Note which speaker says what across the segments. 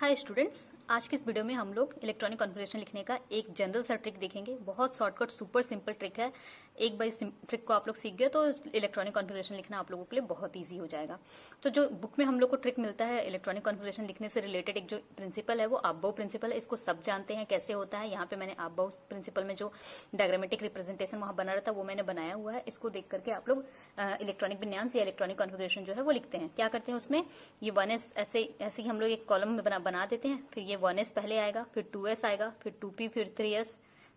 Speaker 1: Hi students, आज की इस वीडियो में हम लोग इलेक्ट्रॉनिक कॉन्फ़िगरेशन लिखने का एक जनरल सा ट्रिक देखेंगे। बहुत शॉर्टकट सुपर सिंपल ट्रिक है। एक बार इस ट्रिक को आप लोग सीख गए तो इलेक्ट्रॉनिक कॉन्फ़िगरेशन लिखना आप लोगों के लिए बहुत इजी हो जाएगा। तो जो बुक में हम लोग को ट्रिक मिलता है इलेक्ट्रॉनिक कॉन्फ़िगरेशन लिखने से रिलेटेड, एक जो प्रिंसिपल है वो अबव प्रिंसिपल है। इसको सब जानते हैं कैसे होता है। यहाँ पे मैंने अबव प्रिंसिपल में जो डायग्रामेटिक रिप्रेजेंटेशन वहां बना रहा था वो मैंने बनाया हुआ है। इसको देख करके आप लोग इलेक्ट्रॉनिक विन्यास या इलेक्ट्रॉनिक कॉन्फ़िगरेशन जो है वो लिखते हैं। क्या करते हैं उसमें, ये 1s ऐसे ही हम लोग एक कॉलम में बना देते हैं। फिर ये 1s पहले आएगा, फिर 2s आएगा, फिर 2p, फिर 3s,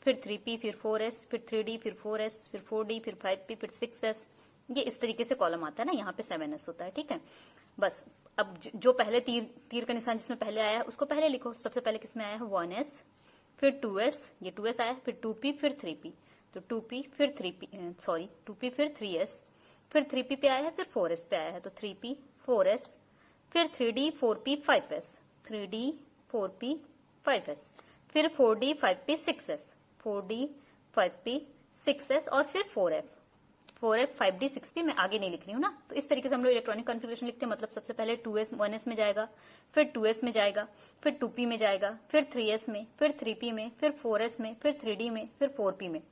Speaker 1: फिर 3p, फिर 4s, फिर 3d, फिर 4s, फिर 4d, फिर 5p, फिर 6s। ये इस तरीके से कॉलम आता है ना। यहाँ पे 7s होता है। ठीक है, बस अब जो पहले तीर का निशान जिसमें पहले आया है उसको पहले लिखो। सबसे पहले किसमें आया है 1s, फिर 2s, ये 2s आया, फिर 2p, फिर 3p, तो 2p, फिर 2p, फिर 3s, फिर 3p पे आया है, फिर 4s पे आया है, तो 3p, 4s, फिर 3d, 4p, 5s, 3d, 4p, 5s, फिर 4d, 5p, 6s, 4d, 5p, 6s, और फिर 4f, 5d, 6p। मैं आगे नहीं लिख रही हूँ ना। तो इस तरीके से हम लोग इलेक्ट्रॉनिक कॉन्फ़िगरेशन लिखते हैं। मतलब सबसे पहले 2s 1s में जाएगा, फिर 2s में जाएगा, फिर 2p में जाएगा, फिर 3s में, फिर 3p में, फिर 4s में, फिर 3d में, फिर 4p में।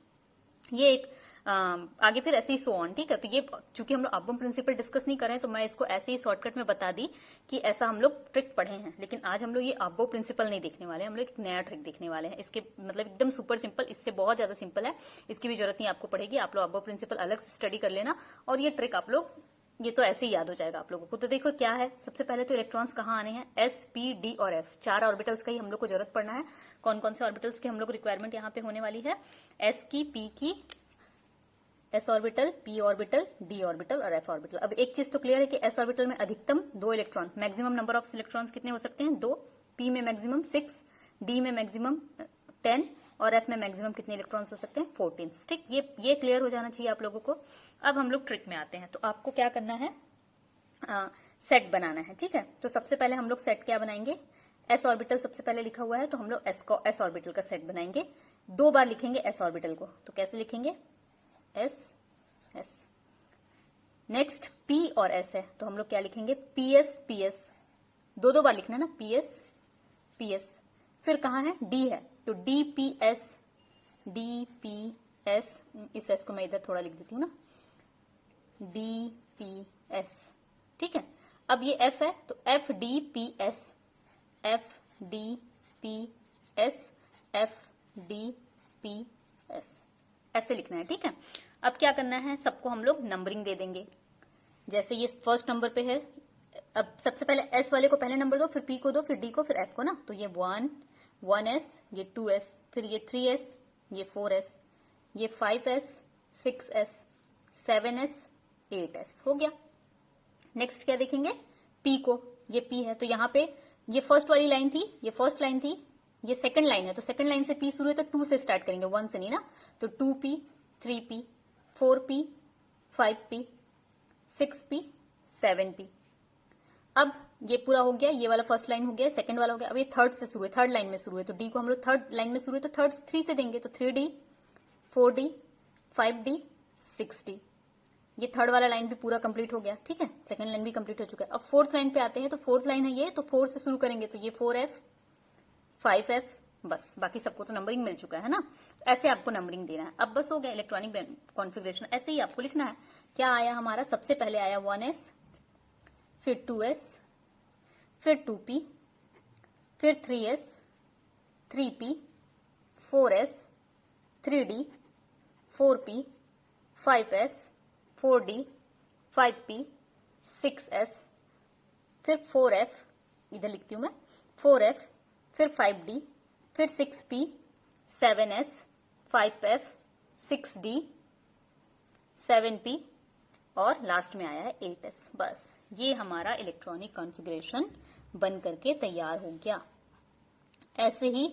Speaker 1: ये एक आगे फिर ऐसे ही सो ऑन। ठीक है, तो ये चूंकि हम लोग अबव प्रिंसिपल डिस्कस नहीं कर रहे हैं तो मैं इसको ऐसे ही शॉर्टकट में बता दी कि ऐसा हम लोग ट्रिक पढ़े हैं। लेकिन आज हम लोग ये अबव प्रिंसिपल नहीं देखने वाले हैं, हम लोग एक नया ट्रिक देखने वाले हैं। इसके मतलब एकदम सुपर सिंपल, इससे बहुत ज्यादा सिंपल है। इसकी भी जरूरत नहीं आपको पड़ेगी। आप लोग अबव प्रिंसिपल अलग से स्टडी कर लेना और ये ट्रिक आप लोग, ये तो ऐसे ही याद हो जाएगा आप लोगों को। तो देखो क्या है, सबसे पहले तो इलेक्ट्रॉन्स कहाँ आने हैं, एस, पी, डी और एफ। 4 ऑर्बिटल्स का ही हम लोग को जरूरत पड़ना है। कौन कौन से ऑर्बिटल्स की हम लोग रिक्वायरमेंट यहाँ पे होने वाली है, एस की, पी की, S orbital, P orbital, D orbital और एफ ऑर्बिटल। अब एक चीज तो क्लियर है कि एस ऑर्बिटल में अधिकतम 2 electron, maximum number of electrons कितने हो सकते हैं, 2। पी में मैक्सिमम 6, डी में मैक्सिमम 10 और एफ में मैक्सिमम कितने इलेक्ट्रॉन्स हो सकते हैं, 14। ठीक, ये क्लियर हो जाना चाहिए आप लोगों को। अब हम लोग ट्रिक में आते हैं। तो आपको क्या करना है, सेट बनाना है। ठीक है, तो सबसे पहले हम लोग सेट क्या बनाएंगे, एस ऑर्बिटल सबसे पहले लिखा हुआ है तो हम लोग एस ऑर्बिटल का सेट बनाएंगे। 2 बार लिखेंगे एस ऑर्बिटल को, तो कैसे लिखेंगे, एस एस। नेक्स्ट पी और एस है तो हम लोग क्या लिखेंगे, पी एस पी एस। 2 बार लिखना है ना, पी एस पी एस। फिर कहाँ है, डी है तो D P S, D P S. इस एस को मैं इधर थोड़ा लिख देती हूँ ना, डी पी एस। ठीक है, अब ये एफ है तो F D P S, F D P S, F D P S, ऐसे लिखना है। ठीक है, अब क्या करना है, सबको हम लोग नंबरिंग दे देंगे। जैसे ये फर्स्ट नंबर पे है, अब सबसे पहले एस वाले को पहले नंबर दो, फिर पी को दो, फिर डी को, फिर एफ को ना। तो ये 1s, ये 2s, फिर ये 3s, ये 4s, ये 5s, 6s, 7s, 8s हो गया। नेक्स्ट क्या देखेंगे, पी को, ये पी है तो यहाँ पे ये फर्स्ट वाली लाइन थी, ये फर्स्ट लाइन थी, ये सेकंड लाइन है तो सेकंड लाइन से पी शुरू है तो 2 से स्टार्ट करेंगे, 1 से नहीं ना। तो 2p, 3p, 4p, 5p, 6p, 7p। अब ये पूरा हो गया, ये वाला फर्स्ट लाइन हो गया, सेकंड वाला हो गया। अब ये थर्ड से शुरू है, थर्ड लाइन में शुरू है तो डी को हम लोग थर्ड लाइन में शुरू है तो थर्ड 3 से देंगे तो 3d, 4d, 5d, 6d। ये थर्ड वाला लाइन भी पूरा कंप्लीट हो गया। ठीक है, सेकंड लाइन भी कंप्लीट हो चुका है। अब फोर्थ लाइन पे आते हैं तो फोर्थ लाइन है ये, तो 4 से शुरू करेंगे तो ये 4f, 5f, बस बाकी सबको तो नंबरिंग मिल चुका है ना। ऐसे आपको नंबरिंग देना है। अब बस हो गया इलेक्ट्रॉनिक कॉन्फ़िगरेशन। ऐसे ही आपको लिखना है। क्या आया हमारा, सबसे पहले आया 1s, फिर 2s, फिर 2p, फिर 3s, 3p, 4s, 3d, 4p, 5s, 4d, 5p, 6s, फिर 4f, इधर लिखती हूं मैं, 4f, फिर 5d, फिर 6p, 7s, 5f, 6d, 7p और लास्ट में आया है 8s। बस ये हमारा इलेक्ट्रॉनिक कॉन्फ़िगरेशन बन करके तैयार हो गया। ऐसे ही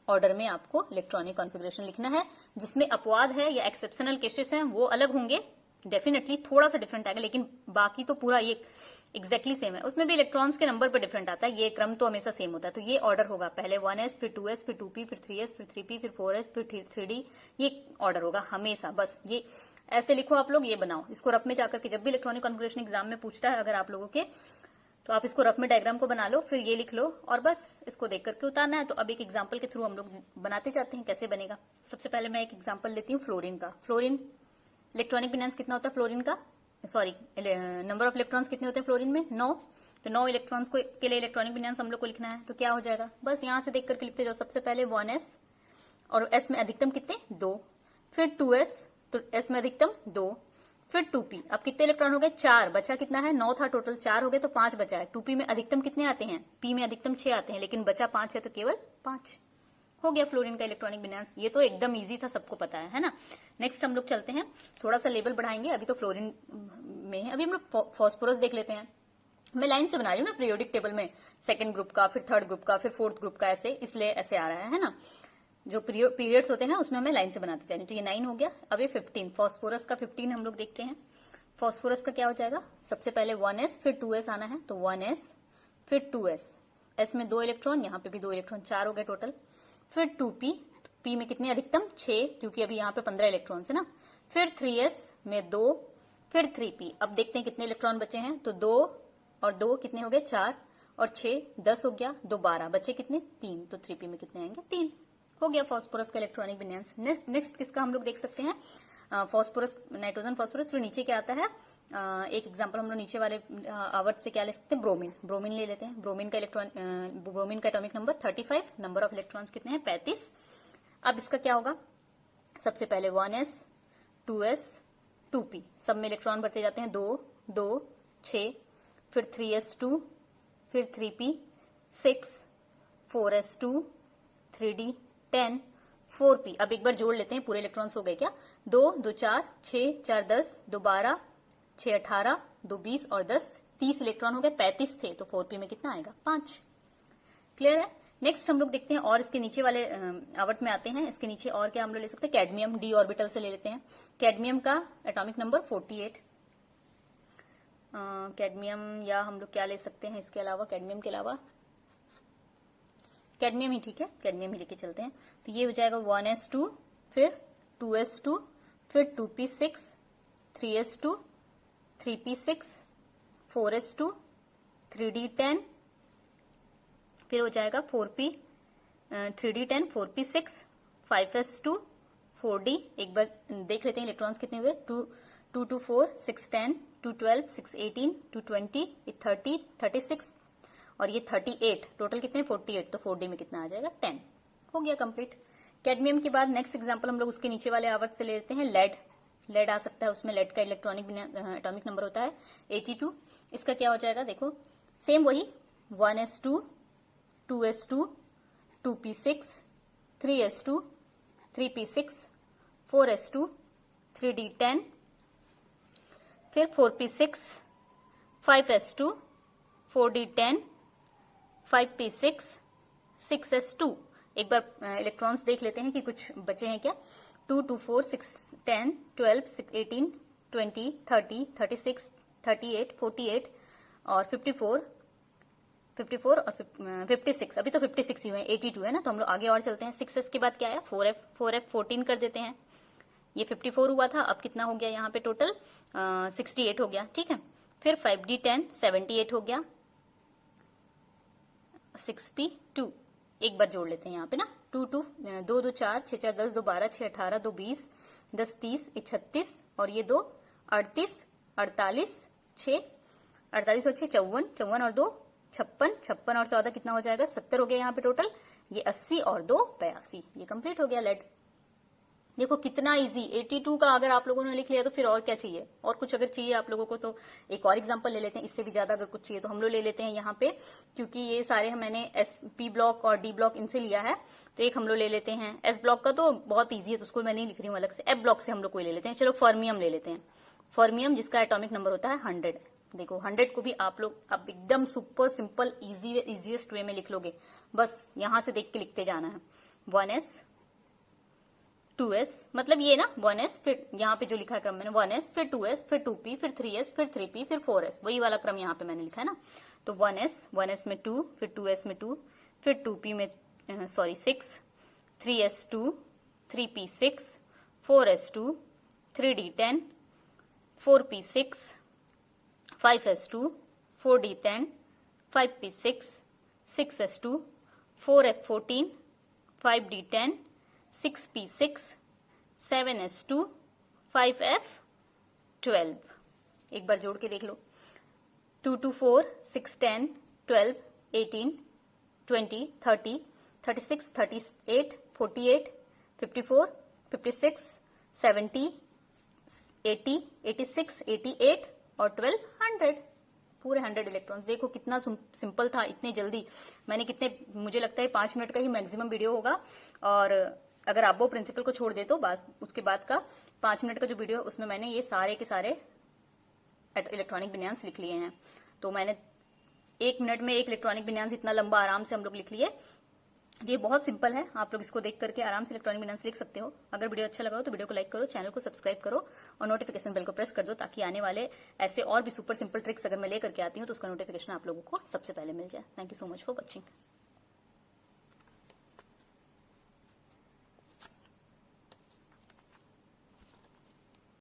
Speaker 1: ऑर्डर में आपको इलेक्ट्रॉनिक कॉन्फ़िगरेशन लिखना है। जिसमें अपवाद है या एक्सेप्शनल केसेस हैं वो अलग होंगे, डेफिनेटली थोड़ा सा डिफरेंट आएगा, लेकिन बाकी तो पूरा ये एग्जैक्टली सेम है। उसमें भी इलेक्ट्रॉन्स के नंबर पे डिफरेंट आता है, ये क्रम तो हमेशा सेम होता है। तो ये ऑर्डर होगा, पहले 1s, फिर 2s, फिर 2p, फिर 3s, फिर 3p, फिर 4s, फिर 3d। ये ऑर्डर होगा हमेशा। बस ये ऐसे लिखो आप लोग, ये बनाओ इसको रफ में जाकर के। जब भी इलेक्ट्रॉनिक कॉन्फ़िगरेशन एग्जाम में पूछता है अगर आप लोगों के, तो आप इसको रफ में डायग्राम को बना लो, फिर ये लिख लो और बस इसको देख करके उतारना है। तो अब एक एग्जांपल के थ्रू हम लोग बनाते जाते हैं कैसे बनेगा। सबसे पहले मैं एक एग्जांपल लेती हूँ फ्लोरीन का। फ्लोरीन इलेक्ट्रॉनिक बिनांस कितना होता है फ्लोरीन का, सॉरी नंबर ऑफ इलेक्ट्रॉन्स कितने होते हैं फ्लोरीन में, 9। तो 9 इलेक्ट्रॉन्स को के लिए इलेक्ट्रॉनिक बिनांस हम लोग को लिखना है। तो क्या हो जाएगा, बस यहाँ से देख करके लिखते जाओ। सबसे पहले 1s और s में अधिकतम कितने 2, फिर 2s तो s में अधिकतम 2, फिर 2p। अब कितने इलेक्ट्रॉन हो गए 4, बचा कितना है 9 था टोटल, 4 हो गए तो 5 बचा है। 2p में अधिकतम कितने आते हैं, p में अधिकतम 6 आते हैं, लेकिन बचा 5 है तो केवल 5 हो गया फ्लोरीन का इलेक्ट्रॉनिक बिनांस। ये तो एकदम इजी था, सबको पता है ना। नेक्स्ट हम लोग चलते हैं, थोड़ा सा लेवल बढ़ाएंगे। अभी तो फ्लोरीन में है, अभी हम लोग फॉस्फोरस देख लेते हैं। मैं लाइन से बना रही हूँ ना पीरियोडिक टेबल में, सेकंड ग्रुप का, फिर थर्ड ग्रुप का, फिर फोर्थ ग्रुप का, ऐसे इसलिए ऐसे आ रहा है ना। जो पीरियड्स होते हैं उसमें हमें लाइन से बनाते जा रही हूँ। तो ये 9 हो गया। अब ये 15 फॉस्फोरस का 15 हम लोग देखते हैं। फॉस्फोरस का क्या हो जाएगा, सबसे पहले 1s फिर 2s आना है, तो 1s फिर 2s, s में 2 इलेक्ट्रॉन, यहाँ पे भी 2 इलेक्ट्रॉन, 4 हो गए टोटल। फिर 2p, p में कितने अधिकतम 6, क्योंकि अभी यहाँ पे 15 इलेक्ट्रॉन है ना। फिर 3s में 2, फिर 3p। अब देखते हैं कितने इलेक्ट्रॉन बचे हैं, तो 2 और 2 कितने हो गए 4 और 6 10 हो गया, 2 12, बचे कितने 3, तो 3p में कितने आएंगे 3। हो गया फॉस्फोरस का इलेक्ट्रॉनिक बिनांस। नेक्स्ट किसका हम लोग देख सकते हैं, फॉस्फोरस, नाइट्रोजन फॉस्फोरस। फिर नीचे क्या आता है, एक एग्जांपल हम लोग नीचे वाले आवर्त से क्या ले सकते हैं, ब्रोमीन। ब्रोमीन ले लेते हैं। ब्रोमीन का ब्रोमीन का atomic number 35, number of electrons कितने हैं 35। अब इसका क्या होगा, सबसे पहले 1s 2s 2p, सब में इलेक्ट्रॉन बढ़ते जाते हैं, 2 2 6, फिर 3s2, फिर 3p 6, 4s2, 3d 10, 4p। अब एक बार जोड़ लेते हैं, पूरे इलेक्ट्रॉन्स हो गए क्या, 2 2 4 6 4 10, 2 12, 6 18, 2 20 और 10 30 इलेक्ट्रॉन हो गए, 35 थे, तो 4p में कितना आएगा 5। क्लियर है। नेक्स्ट हम लोग देखते हैं, और इसके नीचे वाले आवर्त में आते हैं। इसके नीचे और क्या हम लोग ले सकते हैं, कैडमियम, डी ऑर्बिटल से ले लेते हैं। कैडमियम का एटॉमिक नंबर 48। कैडमियम, या हम लोग क्या ले सकते हैं इसके अलावा, कैडमियम के अलावा कैडमियम ही ठीक है, कैडमियम ही लेके चलते हैं। तो ये हो जाएगा 1s2, फिर 2s2, फिर 2p6, 3s2, 3p6, 4s2, 3d10, फिर हो जाएगा 4p 3d10, 4p6, 5s2, 4d। एक बार देख लेते हैं इलेक्ट्रॉन्स कितने हुए, 2 2 4 6 10, 2 12 6 18, 2 20 30 36 और ये 38, टोटल कितने 48, तो 4d में कितना आ जाएगा 10। हो गया कंप्लीट। कैडमियम के बाद नेक्स्ट एग्जांपल हम लोग उसके नीचे वाले आवर्त से ले लेते हैं। लेड, लेड आ सकता है, उसमें लेड का इलेक्ट्रॉनिक एटॉमिक नंबर होता है 82। इसका क्या हो जाएगा, देखो सेम वही 1s2, 2s2, 2p6, 3s2, 3p6, 4s2, 3d10, फिर 4p6, 5s2, 4d10, 5p6, 6s2। एक बार इलेक्ट्रॉन्स देख लेते हैं कि कुछ बचे हैं क्या, 2 2 4 6 10 12 6 18 20 30 36 38 48 और 54 और 56। अभी तो 56 ही हुए, 82 है ना, तो हम लोग आगे और चलते हैं। 6s के बाद क्या है, 4f 14 कर देते हैं। ये 54 हुआ था, अब कितना हो गया यहाँ पे टोटल 68 हो गया, ठीक है। फिर 5d10 78 हो गया, 6p2। एक बार जोड़ लेते हैं यहाँ पे ना, 2 2 2 2 4 6 4 10, 2 12 6 18, 2 20 10 30 36 और ये 2 38 48 6 48 और 6 54 54 और 2 56 56 और 14 कितना हो जाएगा 70 हो गया यहाँ पे टोटल। ये 80 और 2 82। ये कंप्लीट हो गया लेड। देखो कितना इजी, 82 का अगर आप लोगों ने लिख लिया तो फिर और क्या चाहिए, और कुछ अगर चाहिए आप लोगों को तो एक और एग्जांपल ले लेते हैं। इससे भी ज्यादा अगर कुछ चाहिए तो हम लोग ले लेते हैं यहाँ पे, क्योंकि ये सारे मैंने एस पी ब्लॉक और डी ब्लॉक इनसे लिया है, तो एक हम लोग ले लेते हैं। एस ब्लॉक का तो बहुत ईजी है, तो उसको मैं नहीं लिख रही हूँ अलग से। एफ ब्लॉक से हम लोग कोई ले लेते हैं, चलो फर्मियम ले लेते हैं। फर्मियम जिसका एटॉमिक नंबर होता है 100। देखो 100 को भी आप लोग अब एकदम सुपर सिंपल इजीएस्ट वे में लिख लोगे, बस यहां से देख के लिखते जाना है। 1s 2s, मतलब ये ना 1s, फिर यहाँ पे जो लिखा है क्रम मैंने 1s, फिर 2s, फिर 2p, फिर 3s, फिर 3p, फिर 4s, वही वाला क्रम यहाँ पे मैंने लिखा है ना। तो 1s में 2, फिर 2s में 2, फिर 2p में 6, 3s2, 3p6, 4s2, 3d10, 4p6, 5s2, 4d10, 5p6, 6s2, 4f14, 5d10, 6p6, 7s2, 5f12। एक बार जोड़ के देख लो। 2 2 4, 6 10, 12, 18, 20, 30, 36, 38, 48, 54, 56, 70, 80, 86, 88 और 12, 100। पूरे 100 इलेक्ट्रॉन्स। देखो कितना सिंपल था, इतने जल्दी। मुझे लगता है 5 मिनट का ही मैक्सिमम वीडियो होगा, और अगर आप वो प्रिंसिपल को छोड़ दे तो उसके बाद का 5 मिनट का जो वीडियो है उसमें मैंने ये सारे के सारे इलेक्ट्रॉनिक विन्यास लिख लिए हैं। तो मैंने 1 मिनट में एक इलेक्ट्रॉनिक विन्यास इतना लंबा आराम से हम लोग लिख लिए। ये बहुत सिंपल है, आप लोग इसको देख करके आराम से इलेक्ट्रॉनिक विन्यास लिख सकते हो। अगर वीडियो अच्छा लगा हो तो वीडियो को लाइक करो, चैनल को सब्सक्राइब करो और नोटिफिकेशन बेल को प्रेस कर दो, ताकि आने वाले ऐसे और भी सुपर सिंपल ट्रिक्स अगर मैं लेकर के आती हूँ तो उसका नोटिफिकेशन आप लोगों को सबसे पहले मिल जाए। Thank you so much for watching.